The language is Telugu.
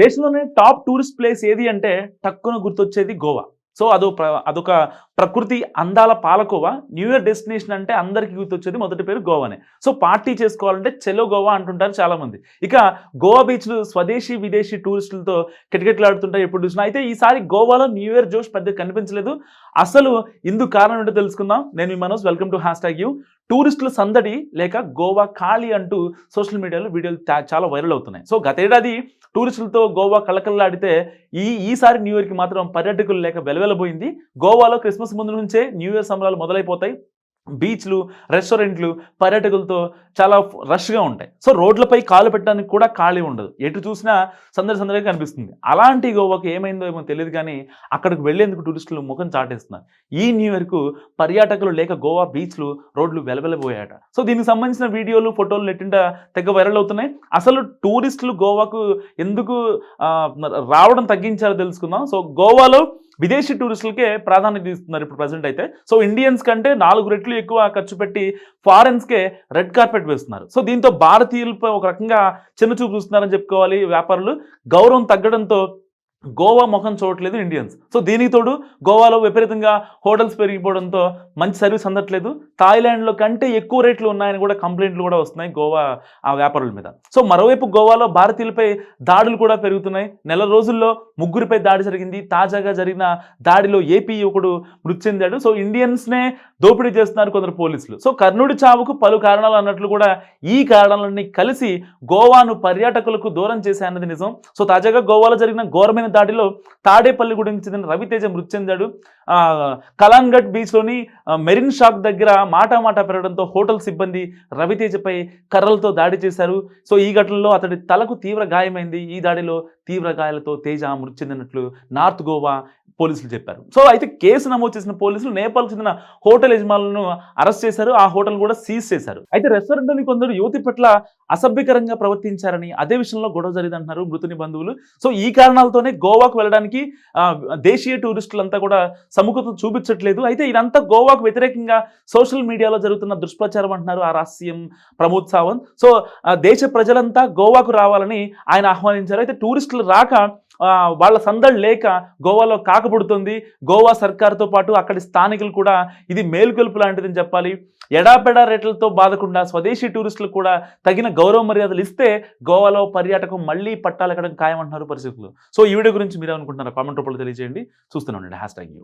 దేశంలోనే టాప్ టూరిస్ట్ ప్లేస్ ఏది అంటే టక్కున గుర్తొచ్చేది గోవా. సో అదొక ప్రకృతి అందాల పాలకోవ. న్యూ ఇయర్ డెస్టినేషన్ అంటే అందరికీ గుర్తొచ్చేది మొదటి పేరు గోవానే. సో పార్టీ చేసుకోవాలంటే చెలో గోవా అంటుంటారు చాలామంది. ఇక గోవా బీచ్లు స్వదేశీ విదేశీ టూరిస్టులతో కిటకిటలాడుతుంటాయి ఎప్పుడు చూసినా. అయితే ఈసారి గోవాలో న్యూ ఇయర్ జోష్ పెద్దగా కనిపించలేదు. అసలు ఇందుకు కారణం ఏంటో తెలుసుకుందాం. నేను మీ మనోజ్, వెల్కమ్ టు #యూ. టూరిస్టుల సందడి లేక గోవా ఖాళీ అంటూ సోషల్ మీడియాలో వీడియోలు చాలా వైరల్ అవుతున్నాయి. సో గతేడాది టూరిస్టులతో గోవా కళకళలాడితే ఈసారి న్యూ ఇయర్కి మాత్రం పర్యాటకులు లేక వెలవెలబోయింది. గోవాలో క్రిస్మస్ ముందు నుంచే న్యూ ఇయర్ సంబరాలు మొదలైపోతాయి. బీచ్లు, రెస్టారెంట్లు పర్యాటకులతో చాలా రష్గా ఉంటాయి. సో రోడ్లపై కాలు పెట్టడానికి కూడా ఖాళీ ఉండదు. ఎటు చూసినా సందడిగా కనిపిస్తుంది. అలాంటి గోవాకి ఏమైందో ఏమో తెలియదు కానీ అక్కడికి వెళ్లేందుకు టూరిస్టులు ముఖం చాటేస్తున్నారు. ఈ న్యూ ఇయర్కు పర్యాటకులు లేక గోవా బీచ్లు, రోడ్లు వెలవెలబోయాట. సో దీనికి సంబంధించిన వీడియోలు, ఫోటోలు నెట్టింట తెగ వైరల్ అవుతున్నాయి. అసలు టూరిస్టులు గోవాకు ఎందుకు రావడం తగ్గించారో తెలుసుకుందాం. సో గోవాలో విదేశీ టూరిస్టులకే ప్రాధాన్యత ఇస్తున్నారు ఇప్పుడు ప్రజెంట్ అయితే. సో ఇండియన్స్ కంటే 4 రెట్లు ఎక్కువ ఖర్చు పెట్టి ఫారెన్స్కే రెడ్ కార్పెట్ వేస్తున్నారు. సో దీంతో భారతీయులపై ఒక రకంగా చిన్నచూపు చూస్తున్నారని చెప్పుకోవాలి వ్యాపారులు. గౌరవం తగ్గడంతో గోవా ముఖం చూడట్లేదు ఇండియన్స్. సో దీనికి తోడు గోవాలో విపరీతంగా హోటల్స్ పెరిగిపోవడంతో మంచి సర్వీస్ అందట్లేదు. థాయిలాండ్లో కంటే ఎక్కువ రేట్లు ఉన్నాయని కూడా కంప్లైంట్లు కూడా వస్తున్నాయి గోవా వ్యాపారుల మీద. సో మరోవైపు గోవాలో భారతీయులపై దాడులు కూడా పెరుగుతున్నాయి. నెల రోజుల్లో 3 దాడి జరిగింది. తాజాగా జరిగిన దాడిలో ఏపీ యువకుడు మృతి చెందాడు. సో ఇండియన్స్నే దోపిడీ చేస్తున్నారు కొందరు పోలీసులు. సో కర్ణుడి చావుకు పలు కారణాలు అన్నట్లు కూడా ఈ కారణాలన్నీ కలిసి గోవాను పర్యాటకులకు దూరం చేశాయన్నది నిజం. సో తాజాగా గోవాలో జరిగిన ఘోరమైన దాడిలో తాడేపల్లిగూడెంకి చెందిన రవితేజ మృతి చెందాడు. కలాన్గఢ్ బీచ్లోని మెరిన్ షాక్ దగ్గర మాటా పెరగడంతో హోటల్ సిబ్బంది రవితేజపై కర్రలతో దాడి చేశారు. సో ఈ ఘటనలో అతడి తలకు తీవ్ర గాయమైంది. ఈ దాడిలో తీవ్ర గాయాలతో తేజ మృతి చెందినట్లు నార్త్ గోవా పోలీసులు చెప్పారు. సో అయితే కేసు నమోదు చేసిన పోలీసులు నేపాల్కు చెందిన హోటల్ యజమానులను అరెస్ట్ చేశారు. ఆ హోటల్ కూడా సీజ్ చేశారు. అయితే రెస్టారెంట్లోని కొందరు యువతి పట్ల అసభ్యకరంగా ప్రవర్తించారని, అదే విషయంలో గొడవ జరిగిందంటున్నారు మృతుని బంధువులు. సో ఈ కారణాలతోనే గోవాకు వెళ్ళడానికి దేశీయ టూరిస్టులంతా కూడా సముఖత చూపించట్లేదు. అయితే ఇదంతా గోవాకు వ్యతిరేకంగా సోషల్ మీడియాలో జరుగుతున్న దుష్ప్రచారం అంటున్నారు ఆ రాష్ట్ర సీఎం ప్రమోద్ సావంత్. సో దేశ ప్రజలంతా గోవాకు రావాలని ఆయన ఆహ్వానించారు. అయితే టూరిస్టులు రాక వాళ్ళ సందడి లేక గోవాలో కాకపుడుతుంది. గోవా సర్కార్తో పాటు అక్కడి స్థానికులు కూడా ఇది మేలుకొలుపు లాంటిదని చెప్పాలి. ఎడాపెడా రేట్లతో బాధకుండా స్వదేశీ టూరిస్టులు కూడా తగిన గౌరవ మర్యాదలు ఇస్తే గోవాలో పర్యాటకం మళ్ళీ పట్టాలెక్కడం ఖాయమంటున్నారు పరిస్థితులు. సో ఈ వీడియో గురించి మీరేమనుకుంటున్నారో కామెంట్ రూపంలో తెలియజేయండి. చూస్తూనే ఉండండి #యూ.